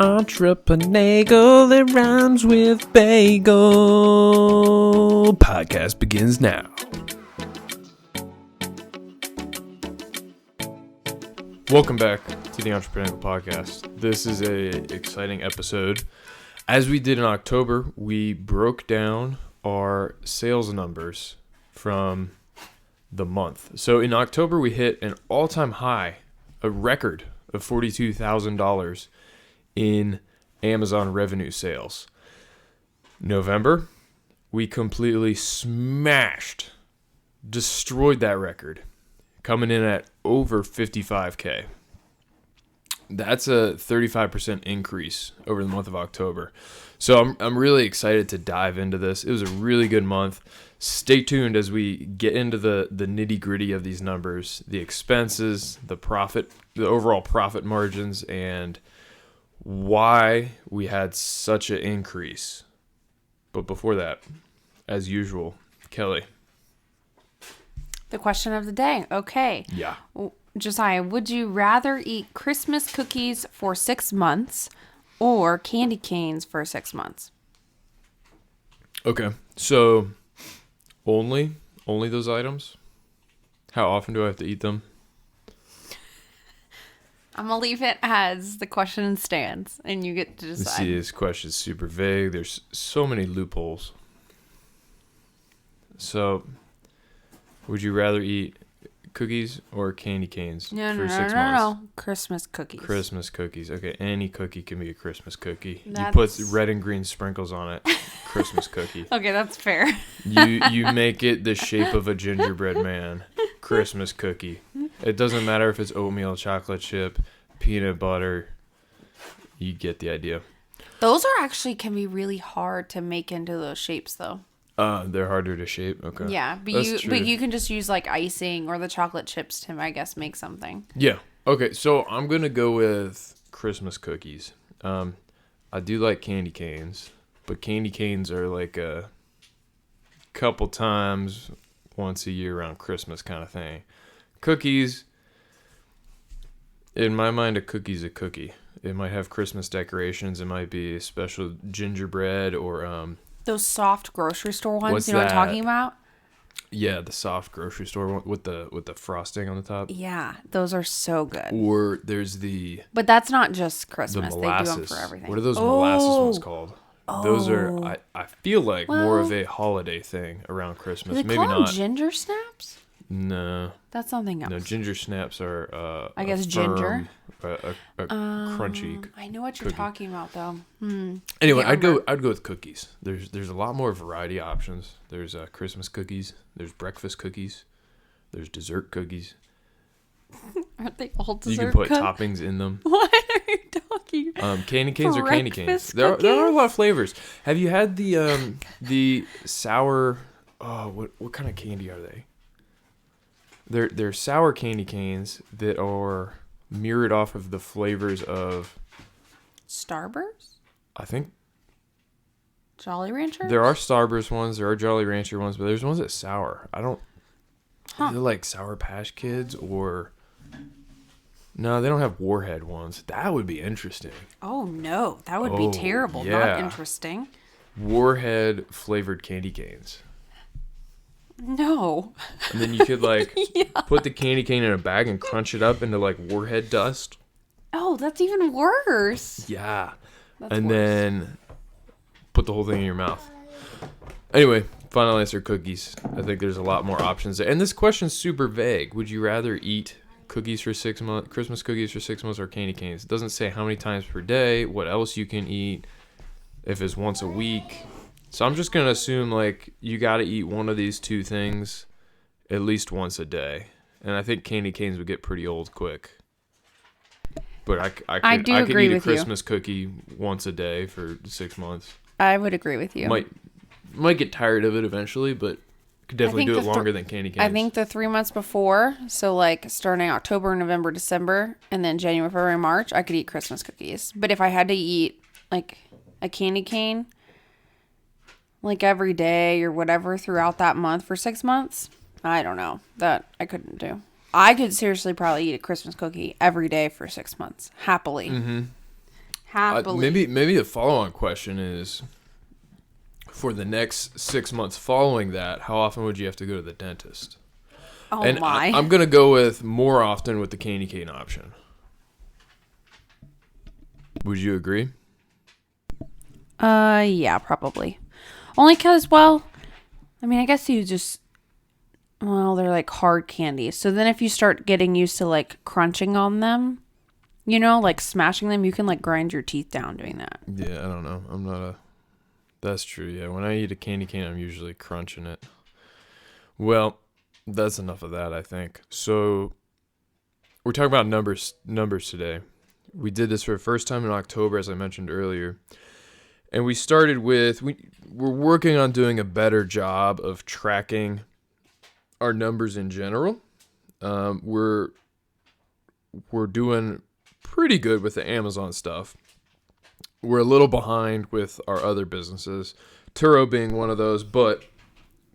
Entreprenagle, it rhymes with bagel. Podcast begins now. Welcome back to the Entreprenagle Podcast. This is a exciting episode. As we did in October, we broke down our sales numbers from the month. So in October, we hit an all-time high, a record of $42,000 in Amazon revenue sales. November, we completely destroyed that record, coming in at over 55K. That's a 35% increase over the month of October. So I'm really excited to dive into this. It was a really good month. Stay tuned as we get into the nitty-gritty of these numbers, the expenses, the profit, the overall profit margins, and why we had such an increase. But before that, as usual, Kelly. The question of the day. Okay. Yeah. Josiah, would you rather eat Christmas cookies for 6 months or candy canes for 6 months? Okay. So only those items? How often do I have to eat them? I'm going to leave it as the question stands, and you get to decide. See, this question is super vague. There's so many loopholes. So, would you rather eat cookies or candy canes for 6 months? No. Christmas cookies. Christmas cookies. Okay, any cookie can be a Christmas cookie. That's... You put red and green sprinkles on it. Christmas cookie. Okay, that's fair. You make it the shape of a gingerbread man. Christmas cookie. It doesn't matter if it's oatmeal, chocolate chip, peanut butter. You get the idea. Those can be really hard to make into those shapes, though. They're harder to shape. Okay. Yeah, but you can just use like icing or the chocolate chips to, I guess, make something. Yeah. Okay, so I'm gonna go with Christmas cookies. I do like candy canes, but candy canes are like a couple times once a year around Christmas kind of thing. Cookies, in my mind, a cookie's a cookie. It might have Christmas decorations. It might be a special gingerbread or those soft grocery store ones. You know what I'm talking about? Yeah, the soft grocery store one with the frosting on the top. Yeah, those are so good. Or there's But that's not just Christmas. The they molasses. do them for everything. What are those molasses ones called? Those are, I feel like, more of a holiday thing around Christmas. Do they Maybe call not. them ginger snaps? No. That's something else. No, ginger snaps are I guess firm, a crunchy. I know what you're talking about, though. Anyway, I'd go with cookies. There's a lot more variety options. There's Christmas cookies. There's breakfast cookies. There's dessert cookies. Aren't they all dessert? You can put toppings in them. What are you talking? Candy canes are candy canes. There are a lot of flavors. Have you had the sour? Oh, what kind of candy are they? They're sour candy canes that are mirrored off of the flavors of Starburst? I think Jolly Rancher? there are Starburst ones, there are Jolly Rancher ones, but there's ones that's sour. I don't. They're like Sour Patch Kids or. No, they don't have Warhead ones. That would be interesting. Oh no, that would be terrible. Yeah. Not interesting. Warhead flavored candy canes. No. And then you could put the candy cane in a bag and crunch it up into like Warhead dust. Oh, that's even worse. Yeah. That's and worse. then put the whole thing in your mouth. Anyway, final answer, cookies. I think there's a lot more options there. And this question's super vague. Would you rather eat cookies for 6 months, Christmas cookies for 6 months, or candy canes? It doesn't say how many times per day, what else you can eat, if it's once a week. So I'm just going to assume, you got to eat one of these two things at least once a day. And I think candy canes would get pretty old quick. But I could eat a Christmas cookie once a day for 6 months. I would agree with you. Might get tired of it eventually, but could definitely do it longer than candy canes. I think the 3 months before, so starting October, November, December, and then January, February, March, I could eat Christmas cookies. But if I had to eat a candy cane every day or whatever throughout that month for 6 months, I don't know. That I couldn't do. I could seriously probably eat a Christmas cookie every day for 6 months. Happily. Mm-hmm. Happily. Maybe a follow-on question is, for the next 6 months following that, how often would you have to go to the dentist? Oh And my. I'm going to go with more often with the candy cane option. Would you agree? Yeah, probably. Only because, well, I mean, I guess you just, well, they're like hard candies. So then if you start getting used to like crunching on them, you know, like smashing them, you can like grind your teeth down doing that. Yeah, I don't know. I'm not a... That's true, yeah. When I eat a candy cane, I'm usually crunching it. Well, that's enough of that, I think. So, we're talking about numbers today. We did this for the first time in October, as I mentioned earlier. And we started with, we're working on doing a better job of tracking our numbers in general. We're doing pretty good with the Amazon stuff. We're a little behind with our other businesses, Turo being one of those. But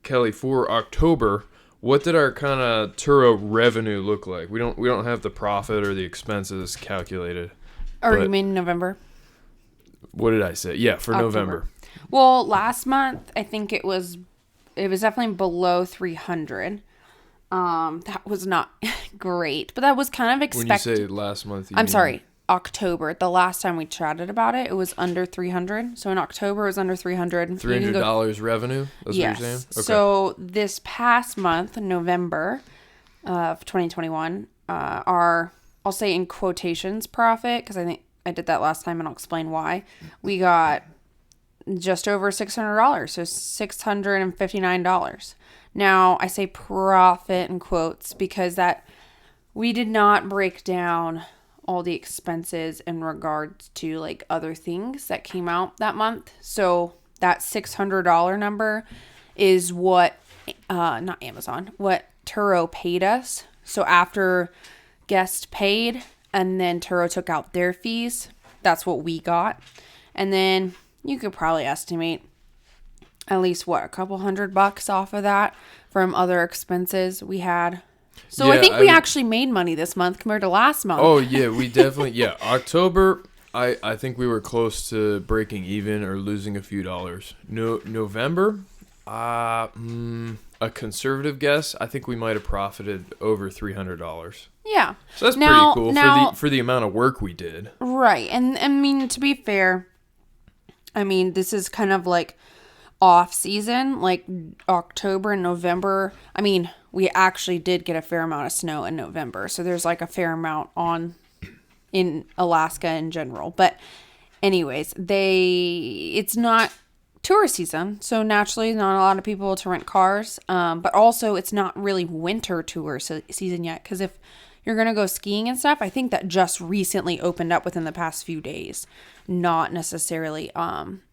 Kelly, for October, what did our kind of Turo revenue look like? We don't have the profit or the expenses calculated. Or you mean November? What did I say? Yeah, for October. November. Well, last month I think it was definitely below 300. That was not great, but that was kind of expected. When you say last month, I'm sorry, October. The last time we chatted about it, it was under 300. So in October, it was under 300. $300 revenue? That's yes. what you're saying? Okay. So this past month, November of 2021, our, I'll say in quotations, profit, because I think I did that last time and I'll explain why. We got just over $600, so $659. Now, I say profit in quotes because that we did not break down all the expenses in regards to like other things that came out that month. So that $600 number is what, not Amazon, what Turo paid us. So after guest paid and then Turo took out their fees, that's what we got. And then you could probably estimate at least a couple $100 off of that from other expenses we had. So yeah, I think we actually made money this month compared to last month. Oh yeah, we definitely, yeah. October, I think we were close to breaking even or losing a few dollars. November, a conservative guess, I think we might have profited over $300. Yeah. So that's pretty cool for the amount of work we did. Right. And I mean, to be fair, I mean, this is kind of like off season, like October and November. I mean, we actually did get a fair amount of snow in November. So there's like a fair amount in Alaska in general. But anyways, it's not tourist season. So naturally not a lot of people to rent cars. But also it's not really winter tour season yet. Because if you're going to go skiing and stuff, I think that just recently opened up within the past few days. Not necessarily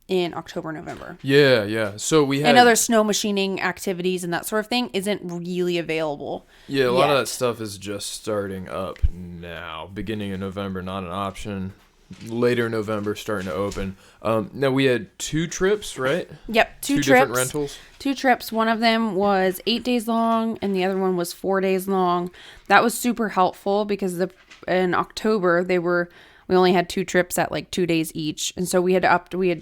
in October, November. Yeah. So we had... And other snow machining activities and that sort of thing isn't really available. Yeah, a lot of that stuff is just starting up now. Beginning of November, not an option. Later November, starting to open. Now, we had 2 trips, right? Yep, two trips. Different rentals? 2 trips. One of them was 8 days long, and the other one was 4 days long. That was super helpful because in October, we only had 2 trips at like 2 days each. And so we had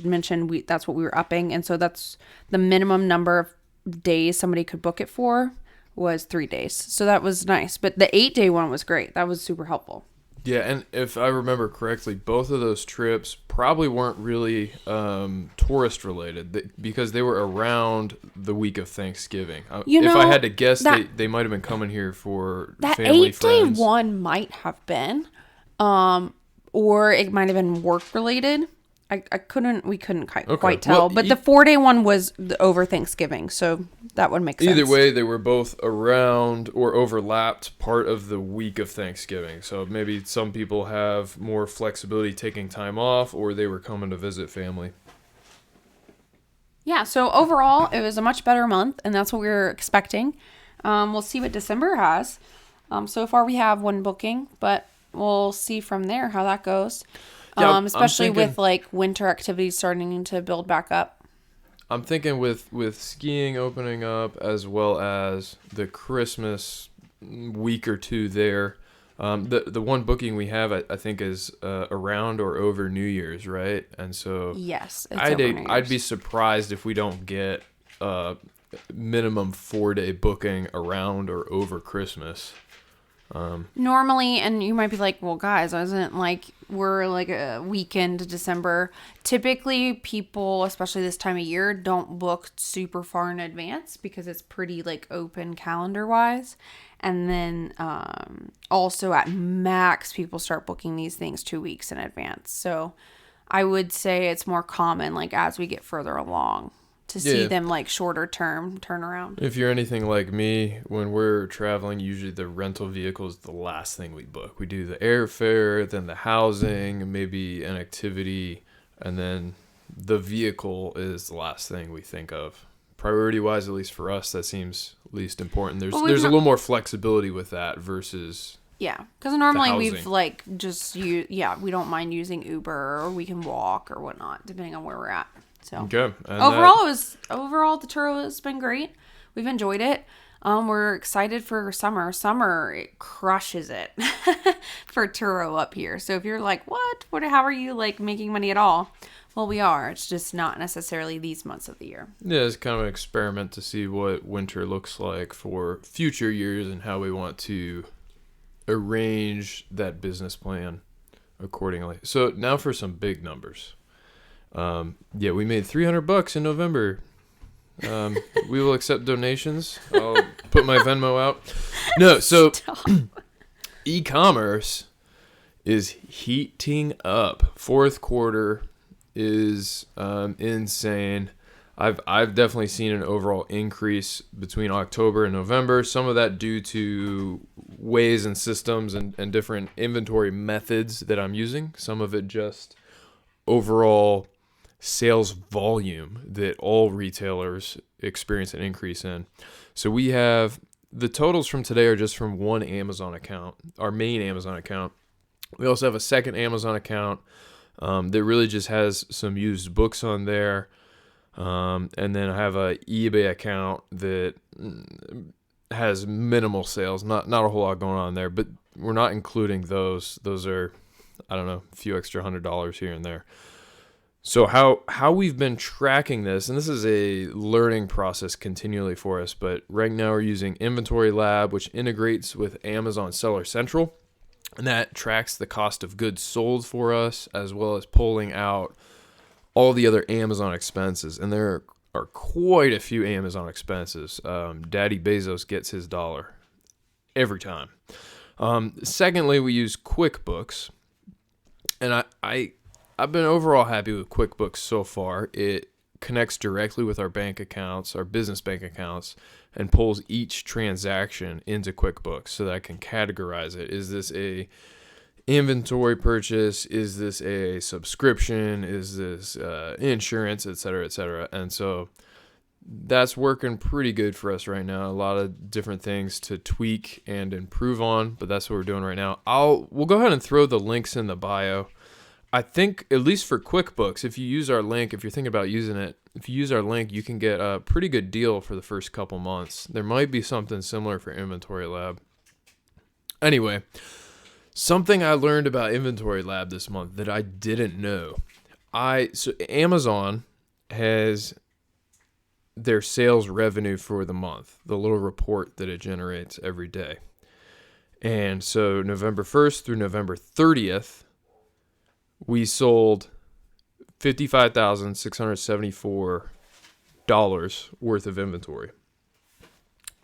mentioned that's what we were upping. And so that's the minimum number of days somebody could book it for was 3 days. So that was nice. But the 8-day one was great. That was super helpful. Yeah, and if I remember correctly, both of those trips probably weren't really tourist related because they were around the week of Thanksgiving. If I had to guess, they might have been coming here for family, friends. That 8-day one might have been, or it might have been work related. We couldn't quite tell. Well, but the 4-day one was over Thanksgiving, so that would make sense. Either way, they were both around or overlapped part of the week of Thanksgiving. So maybe some people have more flexibility taking time off, or they were coming to visit family. Yeah, so overall, it was a much better month, and that's what we were expecting. We'll see what December has. So far, we have 1 booking, but we'll see from there how that goes. Yeah, especially with like winter activities starting to build back up. I'm thinking with skiing opening up as well as the Christmas week or two there, The one booking we have, I think, is around or over New Year's, right? And so Yes, it's over New I'd be Year's. surprised if we don't get minimum 4-day booking around or over Christmas. Normally, and you might be like, well, guys, isn't like we're like a weekend December. Typically, people, especially this time of year, don't book super far in advance because it's pretty like open calendar wise. And then also at max, people start booking these things 2 weeks in advance. So I would say it's more common like as we get further along to see Yeah. them like shorter term turnaround. If you're anything like me, when we're traveling, usually the rental vehicle is the last thing we book. We do the airfare, then the housing, maybe an activity, and then the vehicle is the last thing we think of. Priority wise, at least for us, that seems least important. There's Well, there's a little more flexibility with that versus Yeah, because normally we've housing. like we don't mind using Uber or we can walk or whatnot depending on where we're at. So okay. And overall the Turo has been great. We've enjoyed it. We're excited for summer. Summer it crushes it for Turo up here. So if you're like, what? How are you like making money at all? Well, we are. It's just not necessarily these months of the year. Yeah, it's kind of an experiment to see what winter looks like for future years and how we want to arrange that business plan accordingly. So now for some big numbers. Yeah, we made $300 in November. We will accept donations. I'll put my Venmo out. No, so e-commerce is heating up. Fourth quarter is insane. I've definitely seen an overall increase between October and November. Some of that due to ways and systems and different inventory methods that I'm using. Some of it just overall sales volume that all retailers experience an increase in. So we have the totals from today are just from one Amazon account, our main Amazon account. We also have a second Amazon account that really just has some used books on there. And then I have a eBay account that has minimal sales, not a whole lot going on there, but we're not including those. Those are, I don't know, a few extra $100 here and there. So how we've been tracking this, and this is a learning process continually for us, but right now we're using Inventory Lab, which integrates with Amazon Seller Central, and that tracks the cost of goods sold for us, as well as pulling out all the other Amazon expenses. And there are quite a few Amazon expenses. Daddy Bezos gets his dollar every time. Secondly, we use QuickBooks, and I've been overall happy with QuickBooks so far. It connects directly with our bank accounts, our business bank accounts, and pulls each transaction into QuickBooks so that I can categorize it. Is this a inventory purchase? Is this a subscription? Is this insurance, et cetera, et cetera? And so that's working pretty good for us right now. A lot of different things to tweak and improve on, but that's what we're doing right now. We'll go ahead and throw the links in the bio. I think, at least for QuickBooks, if you use our link, if you're thinking about using it, if you use our link, you can get a pretty good deal for the first couple months. There might be something similar for Inventory Lab. Anyway, something I learned about Inventory Lab this month that I didn't know. So Amazon has their sales revenue for the month, the little report that it generates every day. And so November 1st through November 30th, we sold $55,674 worth of inventory.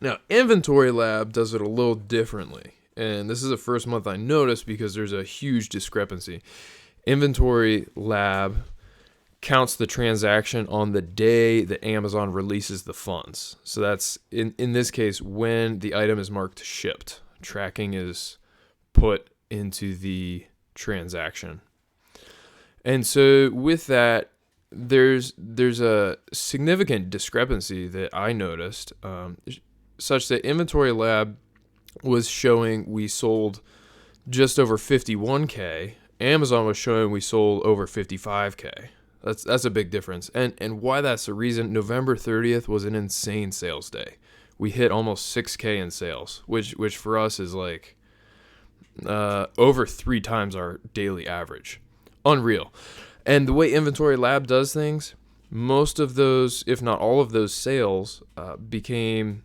Now, Inventory Lab does it a little differently. And this is the first month I noticed because there's a huge discrepancy. Inventory Lab counts the transaction on the day that Amazon releases the funds. So that's, in this case, when the item is marked shipped. Tracking is put into the transaction. And so with that, there's a significant discrepancy that I noticed, such that Inventory Lab was showing we sold just over 51K. Amazon was showing we sold over 55K. That's a big difference. And why that's the reason, November 30th was an insane sales day. We hit almost 6K in sales, which for us is like over 3 times our daily average. Unreal. And the way Inventory Lab does things, most of those, if not all of those sales, became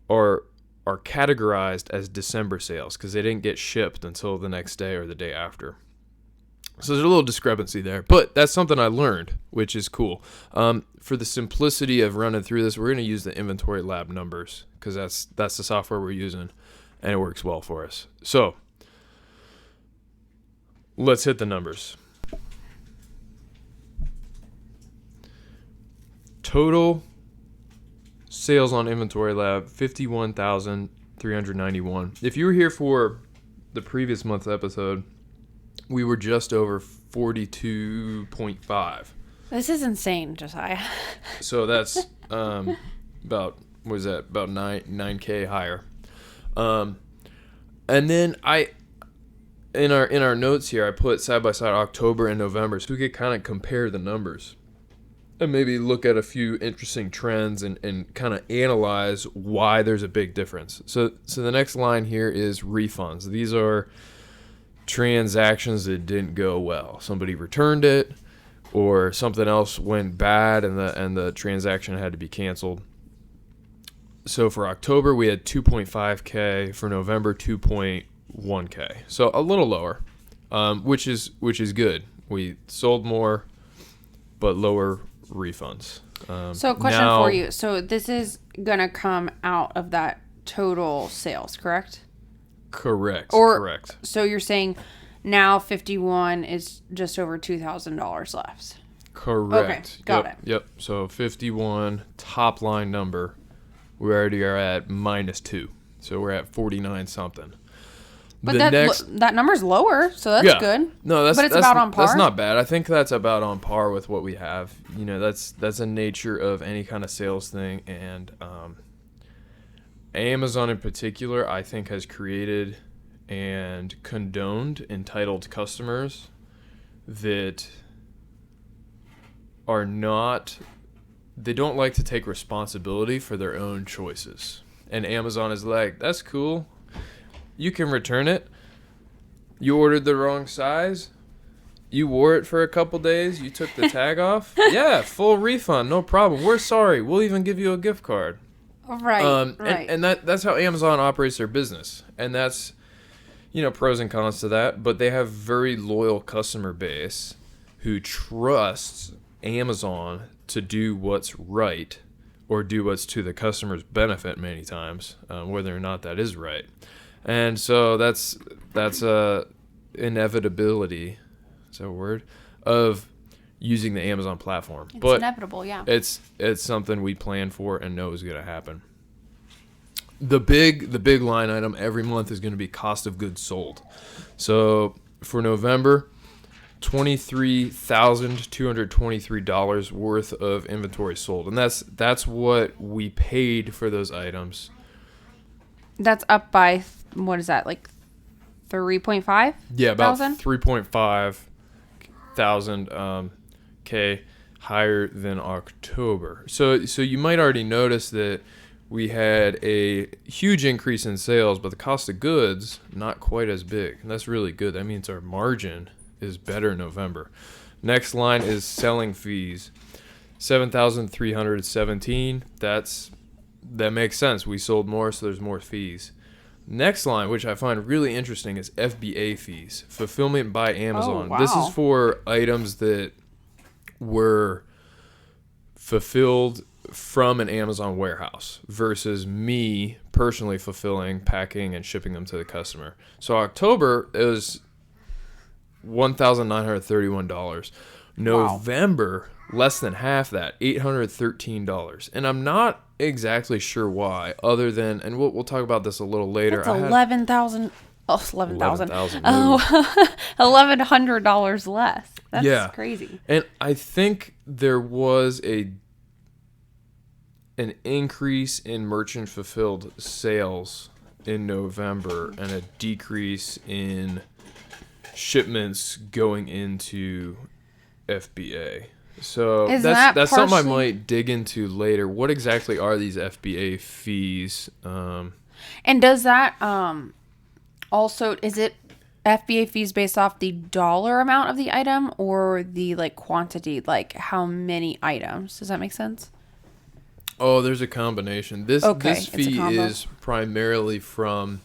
or are categorized as December sales because they didn't get shipped until the next day or the day after. So there's a little discrepancy there, but that's something I learned, which is cool. For the simplicity of running through this, we're going to use the Inventory Lab numbers because that's the software we're using, and it works well for us. So let's hit the numbers. Total sales on Inventory Lab, 51,391. If you were here for the previous month's episode, we were just over 42.5. This is insane, Josiah. So that's about, what is that? About 9K higher. And then in our notes here, I put side by side October and November so we could kind of compare the numbers and maybe look at a few interesting trends and kind of analyze why there's a big difference. So the next line here is refunds. These are transactions that didn't go well. Somebody returned it, or something else went bad and the transaction had to be canceled. So for October we had 2.5K, for November 2.1K. So a little lower, which is good. We sold more but lower refunds. So a question for you. So this is going to come out of that total sales, correct? Correct. So you're saying now 51 is just over $2,000 left. Correct. Okay, got it. Yep. So 51 top line number. We already are at -2. So we're at 49 something. But that number's lower, so that's good. No, that's about on par. That's not bad. I think that's about on par with what we have. You know, that's a nature of any kind of sales thing, and Amazon in particular, I think, has created and condoned entitled customers that are not, they don't like to take responsibility for their own choices. And Amazon is like, that's cool. You can return it. You ordered the wrong size. You wore it for a couple days. You took the tag off. Yeah, full refund. No problem. We're sorry. We'll even give you a gift card. Right. And that's how Amazon operates their business. And that's, you know, pros and cons to that. But they have very loyal customer base who trusts Amazon to do what's right or do what's to the customer's benefit many times, whether or not that is right. And so that's a inevitability, is that a word, of using the Amazon platform. It's but inevitable, yeah. It's something we plan for and know is going to happen. The big line item every month is going to be cost of goods sold. So for November, $23,223 worth of inventory sold, and that's what we paid for those items. That's up by, what is that, like 3.5? Yeah, about 3.5 thousand K higher than October. So you might already notice that we had a huge increase in sales, but the cost of goods not quite as big. And that's really good. That means our margin is better in November. Next line is selling fees. 7,317. That makes sense. We sold more, so there's more fees. Next line, which I find really interesting, is FBA fees, fulfillment by Amazon. Oh, wow. This is for items that were fulfilled from an Amazon warehouse versus me personally fulfilling, packing, and shipping them to the customer. So October is $1,931. November, less than half that, $813. And I'm not exactly sure why, other than, and we'll talk about this a little later. That's $11,000. Oh, $11,000. Oh, $1,100 less. That's crazy. And I think there was an increase in merchant fulfilled sales in November and a decrease in shipments going into FBA. So that's something I might dig into later. What exactly are these FBA fees? And does that Also, is it FBA fees based off the dollar amount of the item or the like quantity, like how many items? Does that make sense? Oh, there's a combination. Okay, This it's a fee combo. is primarily from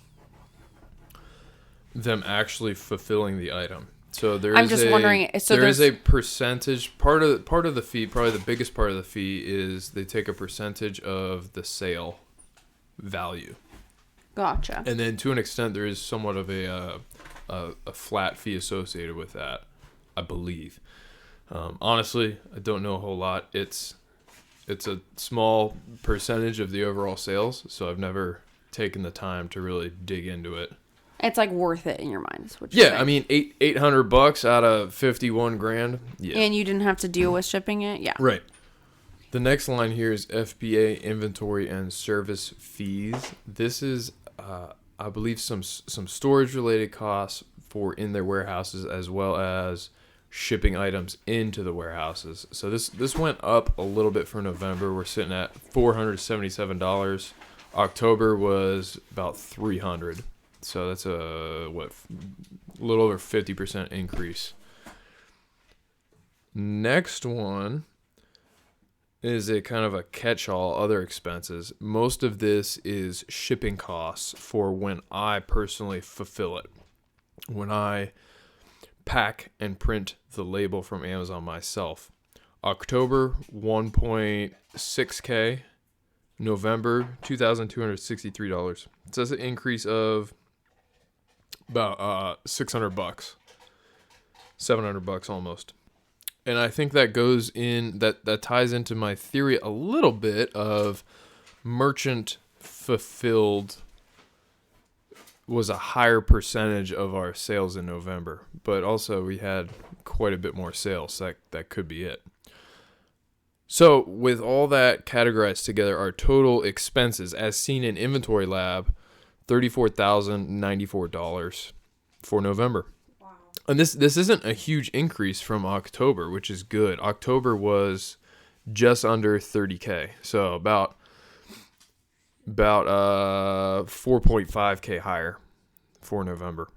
them actually fulfilling the item. So I'm just wondering. So there is there's a percentage part of the fee. Probably the biggest part of the fee is they take a percentage of the sale value, gotcha. and then to an extent there is somewhat of a flat fee associated with that, I believe. Honestly, I don't know a whole lot. It's a small percentage of the overall sales, so I've never taken the time to really dig into it. It's like worth it in your mind, is what you're Yeah, saying. I mean, $800 out of 51 grand. Yeah. And you didn't have to deal with shipping it? Yeah. Right. The next line here is FBA inventory and service fees. This is, I believe, some storage related costs for in their warehouses as well as shipping items into the warehouses. So this went up a little bit for November. We're sitting at $477. October was about $300. So that's a little over 50% increase. Next one is a kind of a catch-all, other expenses. Most of this is shipping costs for when I personally fulfill it. When I pack and print the label from Amazon myself. October, 1.6K. November, $2,263. So that's an increase of about $600, $700 almost. And I think that goes in that ties into my theory a little bit of merchant fulfilled was a higher percentage of our sales in November, but also we had quite a bit more sales. So that could be it. So with all that categorized together, our total expenses as seen in Inventory Lab, $34,094 for November. Wow. And this isn't a huge increase from October, which is good. October was just under 30K. So about 4.5K higher for November.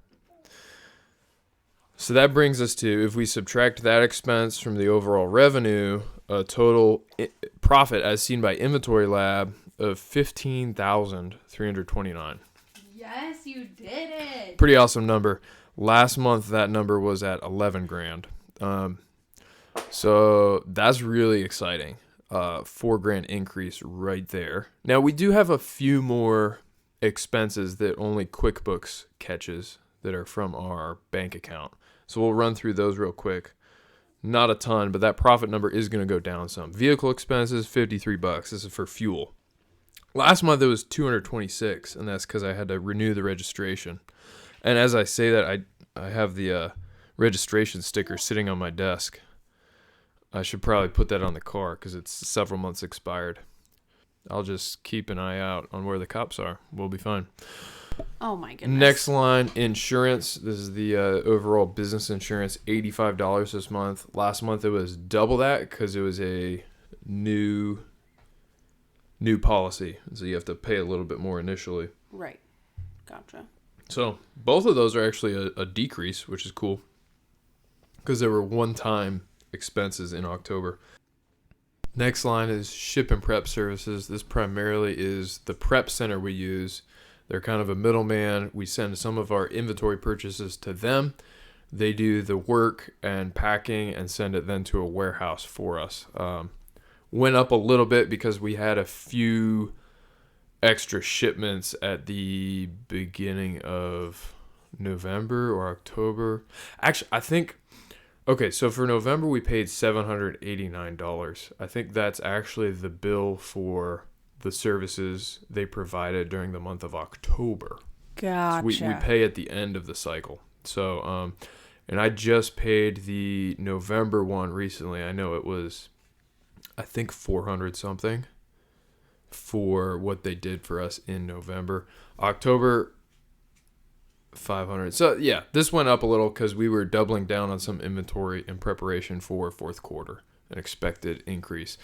So that brings us to, if we subtract that expense from the overall revenue, a total profit as seen by Inventory Lab of $15,329. Yes, you did it. Pretty awesome number. Last month that number was at 11 grand. So that's really exciting. $4,000 increase right there. Now we do have a few more expenses that only QuickBooks catches that are from our bank account. So we'll run through those real quick. Not a ton, but that profit number is going to go down some. Vehicle expenses, $53. This is for fuel. Last month it was $226, and that's because I had to renew the registration. And as I say that, I have the registration sticker sitting on my desk. I should probably put that on the car because it's several months expired. I'll just keep an eye out on where the cops are. We'll be fine. Oh my goodness. Next line, insurance. This is the overall business insurance, $85 this month. Last month it was double that because it was a new policy. So you have to pay a little bit more initially. Right. Gotcha. So both of those are actually a decrease, which is cool because there were one-time expenses in October. Next line is ship and prep services. This primarily is the prep center we use. They're kind of a middleman. We send some of our inventory purchases to them. They do the work and packing and send it then to a warehouse for us. Went up a little bit because we had a few extra shipments at the beginning of November or October. Actually, I think, okay, so for November we paid $789. I think that's actually the bill for the services they provided during the month of October. Gotcha. So we pay at the end of the cycle. So, and I just paid the November one recently. I know it was, I think 400 something for what they did for us in November. October, 500. So yeah, this went up a little because we were doubling down on some inventory in preparation for fourth quarter, an expected increase.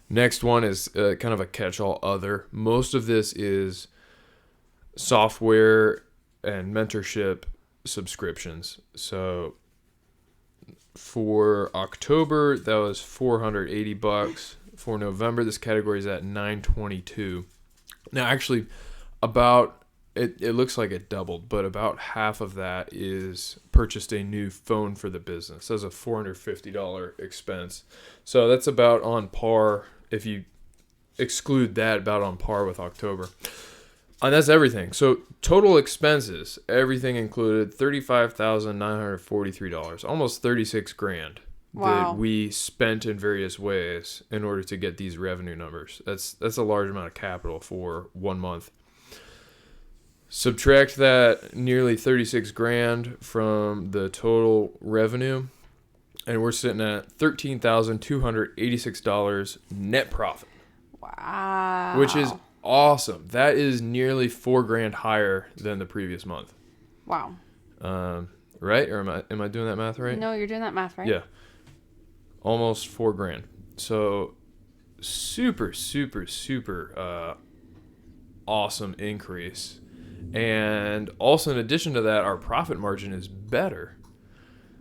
Next one is kind of a catch-all other. Most of this is software and mentorship subscriptions. So for October, that was $480. For November, this category is at $922. Now, actually, it looks like it doubled, but about half of that is purchased a new phone for the business. That's a $450 expense. So that's about on par. If you exclude that, about on par with October. And that's everything. So total expenses, everything included, $35,943, almost 36 grand. Wow. That we spent in various ways in order to get these revenue numbers. That's a large amount of capital for 1 month. Subtract that nearly 36 grand from the total revenue, and we're sitting at $13,286 net profit. Wow. Which is awesome. That is nearly 4 grand higher than the previous month. Wow. Right? Or am I doing that math right? No, you're doing that math right. Yeah. Almost 4 grand. So super awesome increase. And also, in addition to that, our profit margin is better.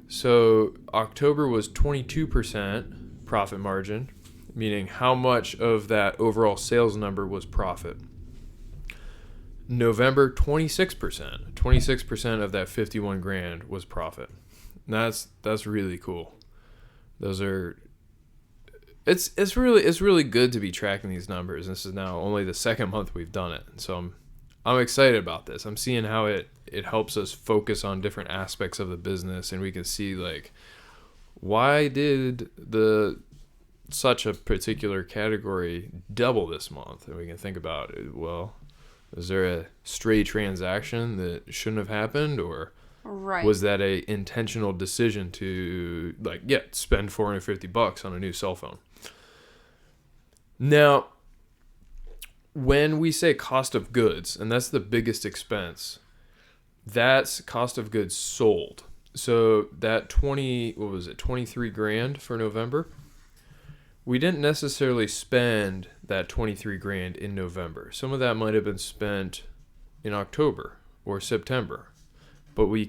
So October was 22% profit margin, meaning how much of that overall sales number was profit. November, 26%. 26% of that 51 grand was profit. And that's really cool. Those are it's really good to be tracking these numbers. This is now only the second month we've done it. So I'm excited about this. I'm seeing how it helps us focus on different aspects of the business, and we can see like, why did such a particular category double this month? And we can think about it. Well, is there a stray transaction that shouldn't have happened, or Right. was that a intentional decision to spend $450 on a new cell phone? Now, when we say cost of goods, and that's the biggest expense, that's cost of goods sold. So that 23 grand for November, we didn't necessarily spend that 23 grand in November. Some of that might have been spent in October or September, but we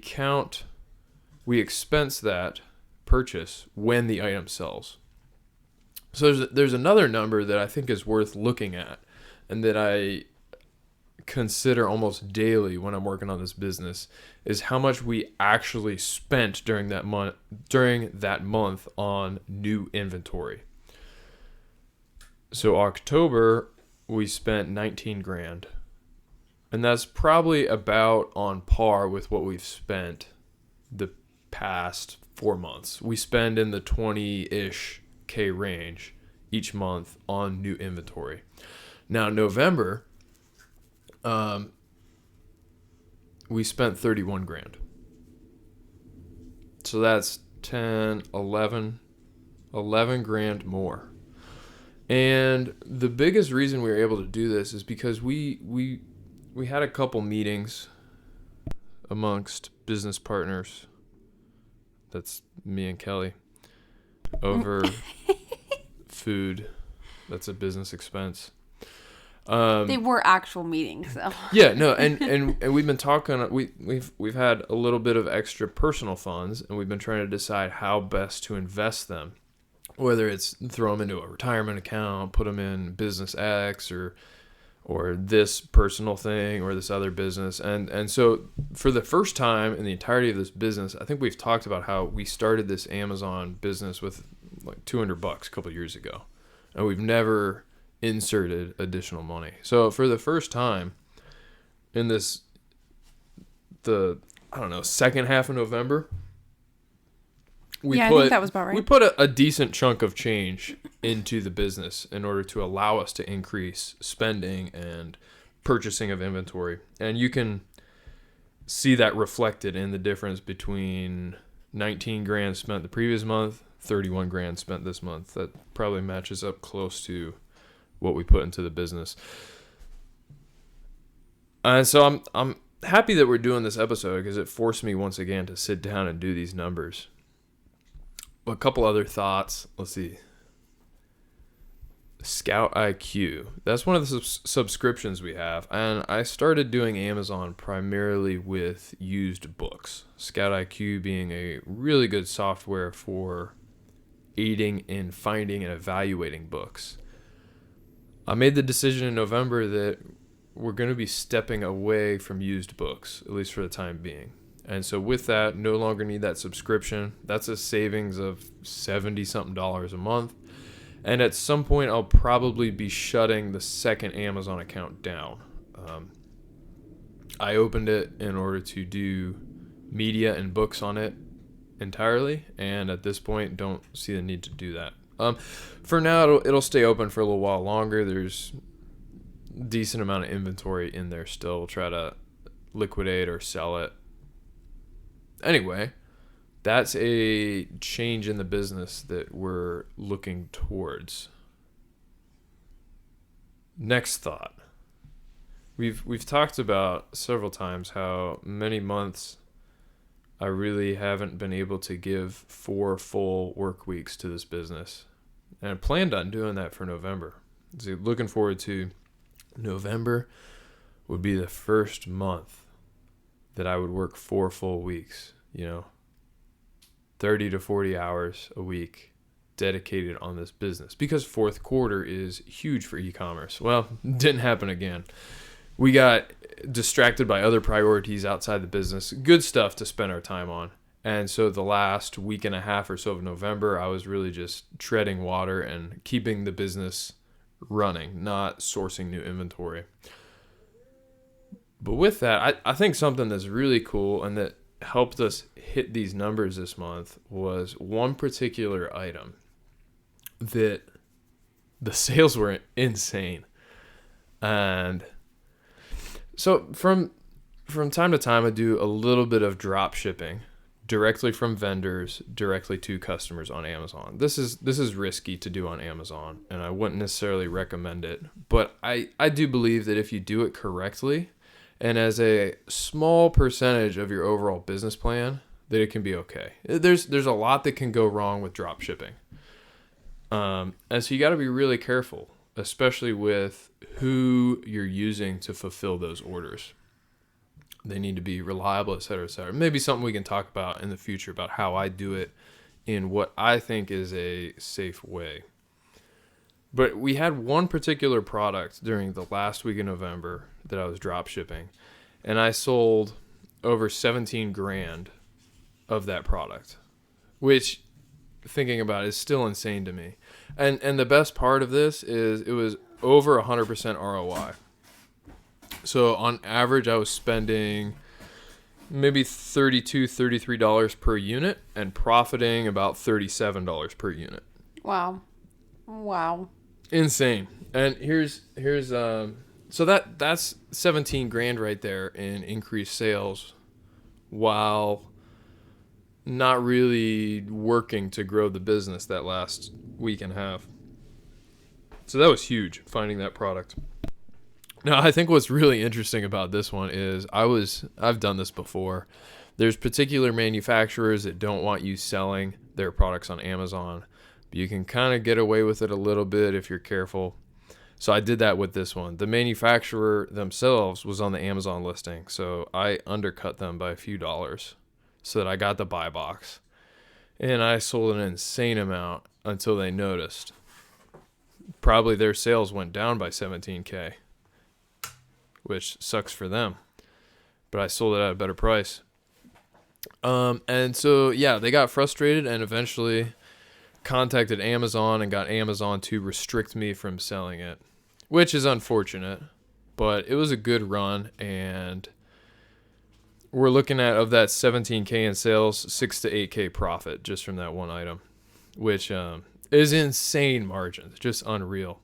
expense that purchase when the item sells. So there's another number that I think is worth looking at, and that I consider almost daily when I'm working on this business, is how much we actually spent during that month on new inventory. So October, we spent 19 grand. And that's probably about on par with what we've spent the past 4 months. We spend in the 20-ish K range each month on new inventory. Now, November, we spent 31 grand. So that's 10, 11 grand more. And the biggest reason we were able to do this is because we had a couple meetings amongst business partners. That's me and Kelly. Over food. That's a business expense. They were actual meetings, though. Yeah, no, and we've been talking. We've had a little bit of extra personal funds, and we've been trying to decide how best to invest them. Whether it's throw them into a retirement account, put them in business X, or this personal thing, or this other business. And so for the first time in the entirety of this business, I think we've talked about how we started this Amazon business with like $200 a couple of years ago, and we've never inserted additional money. So for the first time in the second half of November, I think that was about right. We put a decent chunk of change into the business in order to allow us to increase spending and purchasing of inventory. And you can see that reflected in the difference between 19 grand spent the previous month, 31 grand spent this month. That probably matches up close to what we put into the business. And so I'm happy that we're doing this episode, because it forced me once again to sit down and do these numbers. A couple other thoughts. Let's see. Scout IQ. That's one of the subscriptions we have. And I started doing Amazon primarily with used books. Scout IQ being a really good software for aiding in finding and evaluating books. I made the decision in November that we're going to be stepping away from used books, at least for the time being. And so with that, no longer need that subscription. That's a savings of $70-something a month. And at some point, I'll probably be shutting the second Amazon account down. I opened it in order to do media and books on it entirely, and at this point, don't see the need to do that. For now, it'll stay open for a little while longer. There's a decent amount of inventory in there still. We'll try to liquidate or sell it. Anyway, that's a change in the business that we're looking towards. Next thought. We've talked about several times how many months I really haven't been able to give 4 full work weeks to this business. And I planned on doing that for November. So looking forward to November would be the first month that I would work 4 full weeks, 30 to 40 hours a week dedicated on this business, because fourth quarter is huge for e-commerce. Well, didn't happen again. We got distracted by other priorities outside the business, good stuff to spend our time on. And so the last week and a half or so of November, I was really just treading water and keeping the business running, not sourcing new inventory. But with that, I think something that's really cool and that helped us hit these numbers this month was one particular item that the sales were insane. And so from time to time, I do a little bit of drop shipping directly from vendors directly to customers on Amazon. This is risky to do on Amazon, and I wouldn't necessarily recommend it. But I do believe that if you do it correctly and as a small percentage of your overall business plan, that it can be okay. There's a lot that can go wrong with drop shipping. And so you got to be really careful, especially with who you're using to fulfill those orders. They need to be reliable, et cetera, et cetera. Maybe something we can talk about in the future about how I do it in what I think is a safe way. But we had one particular product during the last week of November that I was drop shipping, and I sold over 17 grand of that product, which, thinking about it, is still insane to me. And the best part of this is it was over 100% ROI. So on average, I was spending maybe $32, $33 per unit and profiting about $37 per unit. Wow. Insane. And here's so that's 17 grand right there in increased sales while not really working to grow the business that last week and a half. So that was huge, finding that product. Now, I think what's really interesting about this one is I've done this before. There's particular manufacturers that don't want you selling their products on Amazon, but you can kind of get away with it a little bit if you're careful. So I did that with this one. The manufacturer themselves was on the Amazon listing, so I undercut them by a few dollars so that I got the buy box. And I sold an insane amount until they noticed. Probably their sales went down by 17K, which sucks for them. But I sold it at a better price. And so, yeah, they got frustrated and eventually contacted Amazon and got Amazon to restrict me from selling it, which is unfortunate, but it was a good run. And we're looking at, of that 17K in sales, 6 to 8K profit just from that one item, which is insane margins, just unreal.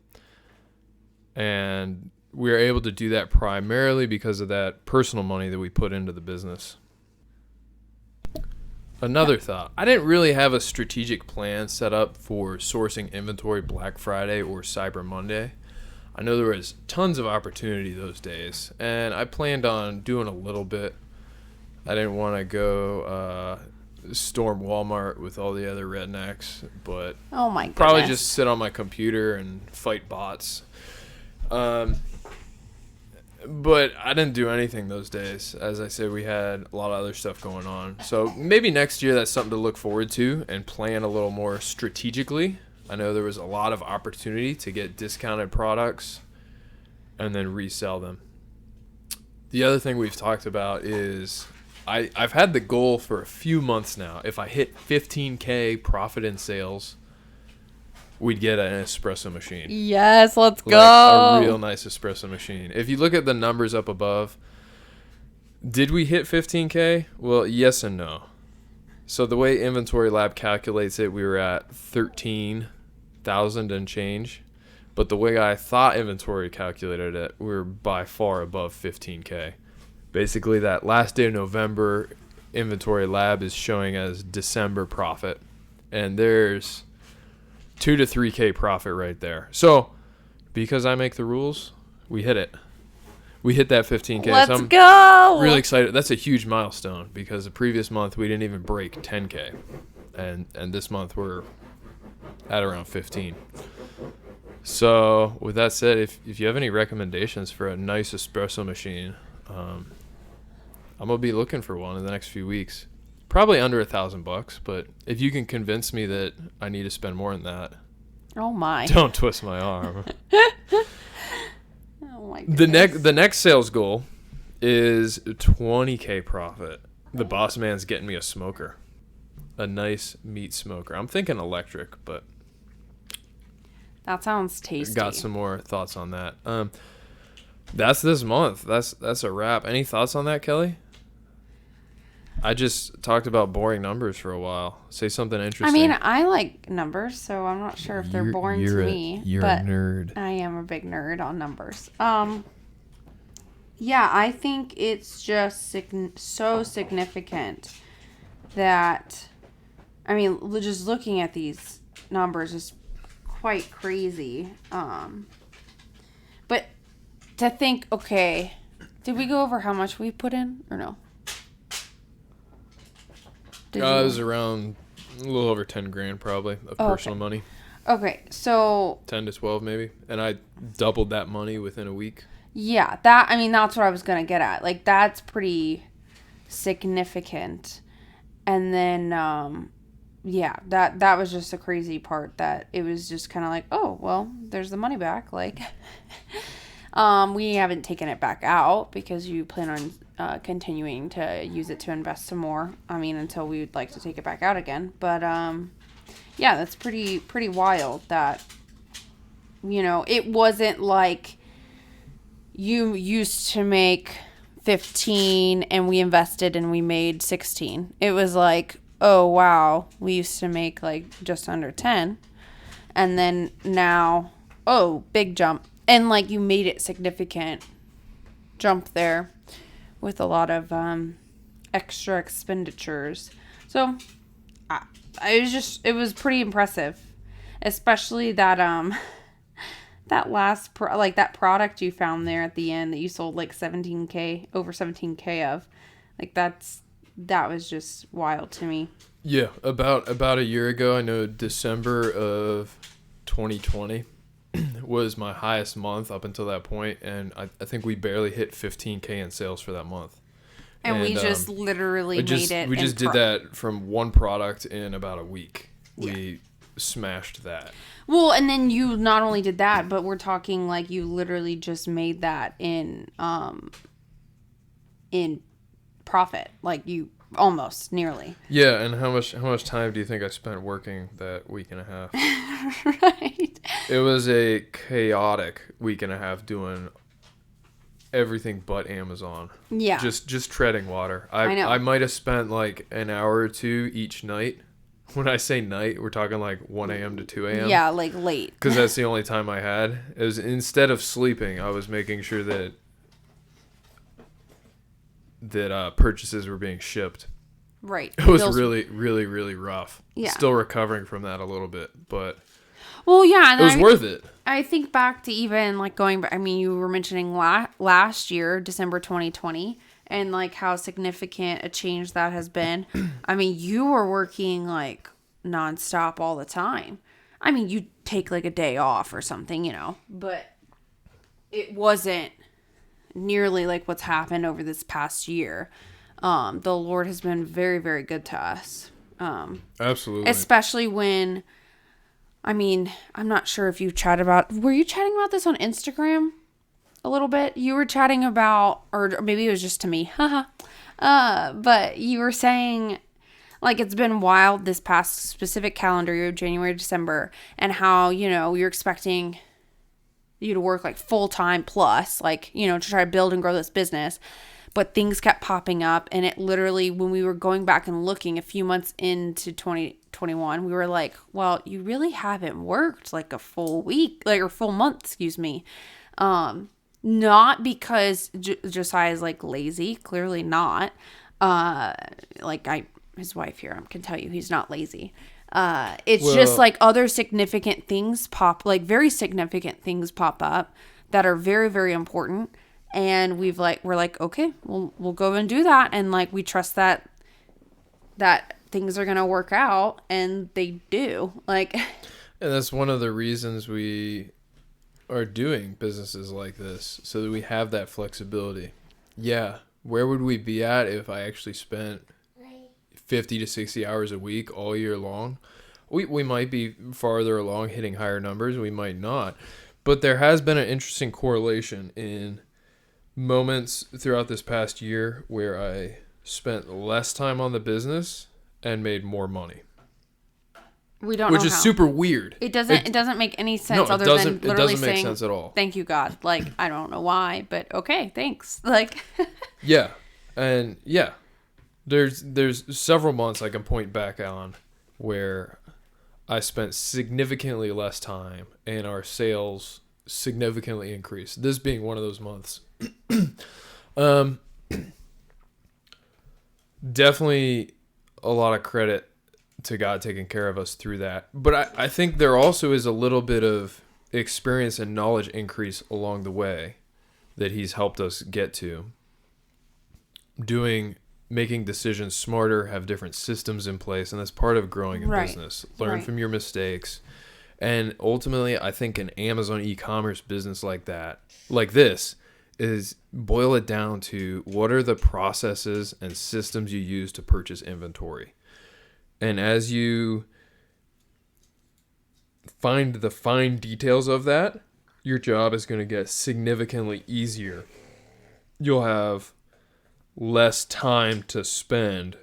And we are able to do that primarily because of that personal money that we put into the business. Another thought, I didn't really have a strategic plan set up for sourcing inventory Black Friday or Cyber Monday. I know there was tons of opportunity those days, and I planned on doing a little bit. I didn't want to go storm Walmart with all the other rednecks, but Oh my goodness. probably just sit on my computer and fight bots. But I didn't do anything those days. As I said, we had a lot of other stuff going on. So maybe next year that's something to look forward to and plan a little more strategically. I know there was a lot of opportunity to get discounted products and then resell them. The other thing we've talked about is I've had the goal for a few months now. If I hit 15K profit in sales, we'd get an espresso machine. Yes, let's go. A real nice espresso machine. If you look at the numbers up above, did we hit 15K? Well, yes and no. So the way Inventory Lab calculates it, we were at 13,000 and change. But the way I thought Inventory calculated it, we were by far above 15K. Basically, that last day of November, Inventory Lab is showing as December profit. And there's 2 to 3K profit right there. So, because I make the rules, we hit it. We hit that 15K. Let's so I'm go. really excited. That's a huge milestone because the previous month we didn't even break 10K. And this month we're at around 15. So, with that said, if you have any recommendations for a nice espresso machine, I'm going to be looking for one in the next few weeks. Probably under $1,000, but if you can convince me that I need to spend more than that, Oh my. don't twist my arm. Oh my goodness. The next sales goal is 20K profit. The boss man's getting me a smoker, a nice meat smoker. I'm thinking electric, but That sounds tasty. got some more thoughts on that. That's this month. That's a wrap. Any thoughts on that, Kelly? I just talked about boring numbers for a while. Say something interesting. I mean, I like numbers, so I'm not sure if they're boring to me. You're but a nerd. I am a big nerd on numbers. Yeah, I think it's just so significant that, I mean, just looking at these numbers is quite crazy. But to think, okay, did we go over how much we put in or no? It was around a little over 10 grand probably of personal money. Okay, so 10 to 12 maybe. And I doubled that money within a week. yeah, that's what I was going to get at. Like, that's pretty significant. And then, yeah, that was just a crazy part that it was just kind of like, oh, well, there's the money back. Like, we haven't taken it back out because you plan on continuing to use it to invest some more. I mean, until we would like to take it back out again. But, yeah, that's pretty wild that, you know, it wasn't like you used to make 15 and we invested and we made 16. It was like, oh, wow, we used to make like just under 10. And then now, oh, big jump. And like you made it significant jump there with a lot of extra expenditures. So it was pretty impressive, especially that that last that product you found there at the end that you sold like over 17K of. Like that was just wild to me. Yeah, about a year ago, I know December of 2020 was my highest month up until that point, and I think we barely hit 15K in sales for that month. And we just literally made it. We just did that from one product in about a week. Yeah. We smashed that. Well, and then you not only did that, but we're talking like you literally just made that in profit. Like you almost nearly. Yeah, and how much time do you think I spent working that week and a half? Right. It was a chaotic week and a half doing everything but Amazon. Yeah. Just treading water. I know. I might have spent like an hour or two each night. When I say night, we're talking like 1 a.m. to 2 a.m. Yeah, like late. Because that's the only time I had. It was instead of sleeping, I was making sure that purchases were being shipped. Right. It was really, really, really rough. Yeah. Still recovering from that a little bit, but well, yeah, and it was worth it. I think back to even like going back. I mean, you were mentioning last year, December 2020, and like how significant a change that has been. I mean, you were working like nonstop all the time. I mean, you take like a day off or something, you know, but it wasn't nearly like what's happened over this past year. The Lord has been very, very good to us. Absolutely. Especially when, I mean, I'm not sure if you were you chatting about this on Instagram a little bit? You were chatting about, or maybe it was just to me, haha. But you were saying, like, it's been wild this past specific calendar year, January, December, and how, you know, you're expecting you to work like full time plus, like, you know, to try to build and grow this business. But things kept popping up, and it literally, when we were going back and looking a few months into 2021, we were like, well, you really haven't worked like a full week, like, or full month, excuse me. Not because Josiah is like lazy, clearly not. His wife here, I can tell you he's not lazy. It's just like other significant things very significant things pop up that are very, very important. And we're like, okay, we'll go and do that. And like, we trust that things are going to work out, and they do. Like, and that's one of the reasons we are doing businesses like this, so that we have that flexibility. Yeah. Where would we be at if I actually spent 50 to 60 hours a week all year long? We might be farther along, hitting higher numbers. We might not. But there has been an interesting correlation in moments throughout this past year where I spent less time on the business and made more money. We don't know which is how. Super weird. It doesn't make any sense It doesn't make sense at all. Thank you, God. Like, I don't know why, but okay, thanks. Like, yeah. And yeah, there's several months I can point back on where I spent significantly less time and our sales significantly increased. This being one of those months. Definitely a lot of credit to God taking care of us through that. But I think there also is a little bit of experience and knowledge increase along the way that he's helped us get to. Making decisions smarter, have different systems in place, and that's part of growing a business. Learn from your mistakes. And ultimately, I think an Amazon e-commerce business like this, is boil it down to what are the processes and systems you use to purchase inventory. And as you find the fine details of that, your job is going to get significantly easier. You'll have less time to spend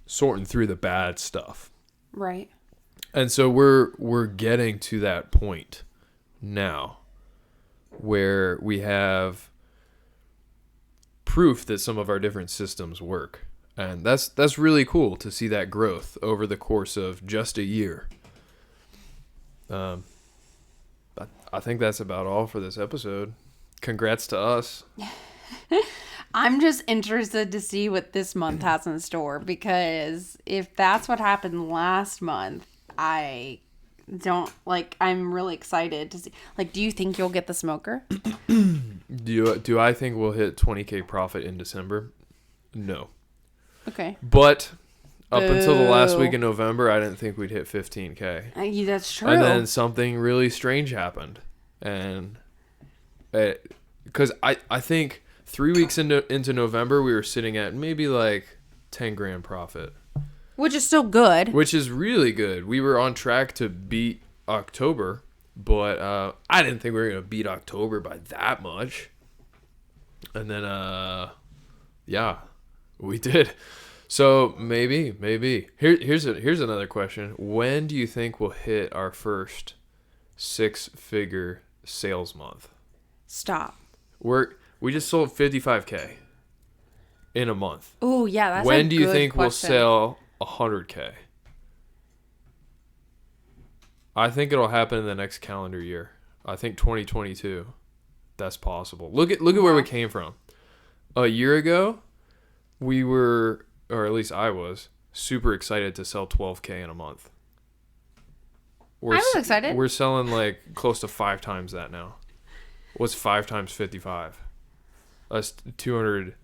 sorting through the bad stuff. right. And so we're getting to that point now where we have proof that some of our different systems work. And that's really cool to see that growth over the course of just a year. I think that's about all for this episode. Congrats to us. I'm just interested to see what this month has in store, because if that's what happened last month, I'm really excited to see. Like, do you think you'll get the smoker? Do I think we'll hit 20K profit in December? No. Okay. But up until the last week in November, I didn't think we'd hit 15K. That's true. And then something really strange happened. And because I think 3 weeks into November, we were sitting at maybe like 10 grand profit. Which is still good. Which is really good. We were on track to beat October, but I didn't think we were going to beat October by that much. And then, yeah, we did. So maybe. Here's another question. When do you think we'll hit our first 6-figure sales month? Stop. We just sold 55K in a month. Oh, yeah, that's When a do you good think question. we'll sell 100K? I think it'll happen in the next calendar year. I think 2022. That's possible. Look at where we came from. A year ago, we were, or at least I was, super excited to sell 12K in a month. I was excited. We're selling like close to 5 times that now. What's 5 times 55? That's 200.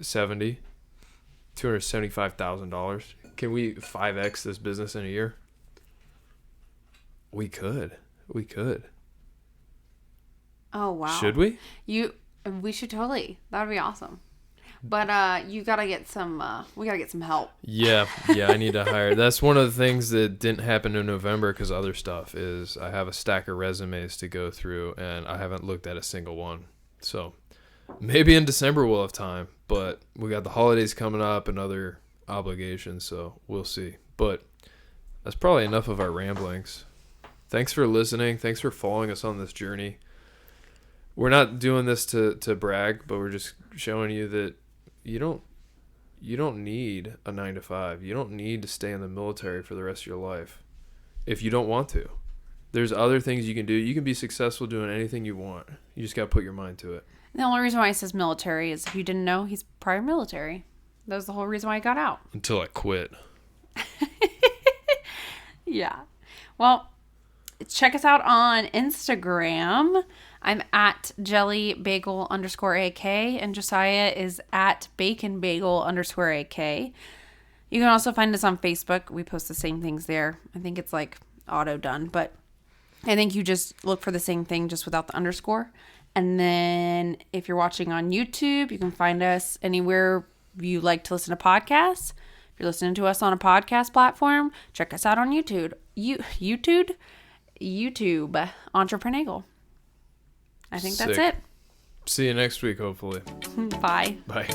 $275,000. Can we 5x this business in a year? We could. Oh wow. Should we? We should totally. That would be awesome. But you gotta get some. We gotta get some help. Yeah. I need to hire. That's one of the things that didn't happen in November because other stuff is I have a stack of resumes to go through and I haven't looked at a single one. So maybe in December we'll have time, but we got the holidays coming up and other obligations, so we'll see. But that's probably enough of our ramblings. Thanks for listening. Thanks for following us on this journey. We're not doing this to brag, but we're just showing you that you don't need a 9-to-5. You don't need to stay in the military for the rest of your life if you don't want to. There's other things you can do. You can be successful doing anything you want. You just got to put your mind to it. The only reason why he says military is if you didn't know, he's prior military. That was the whole reason why he got out. Until I quit. Yeah. Well, check us out on Instagram. I'm at jellybagel_AK and Josiah is at baconbagel_AK. You can also find us on Facebook. We post the same things there. I think it's like auto done, but I think you just look for the same thing just without the underscore. And then if you're watching on YouTube, you can find us anywhere you like to listen to podcasts. If you're listening to us on a podcast platform, check us out on YouTube. YouTube Entrepreneurial. I think that's Sick. it. See you next week, hopefully. Bye. Bye.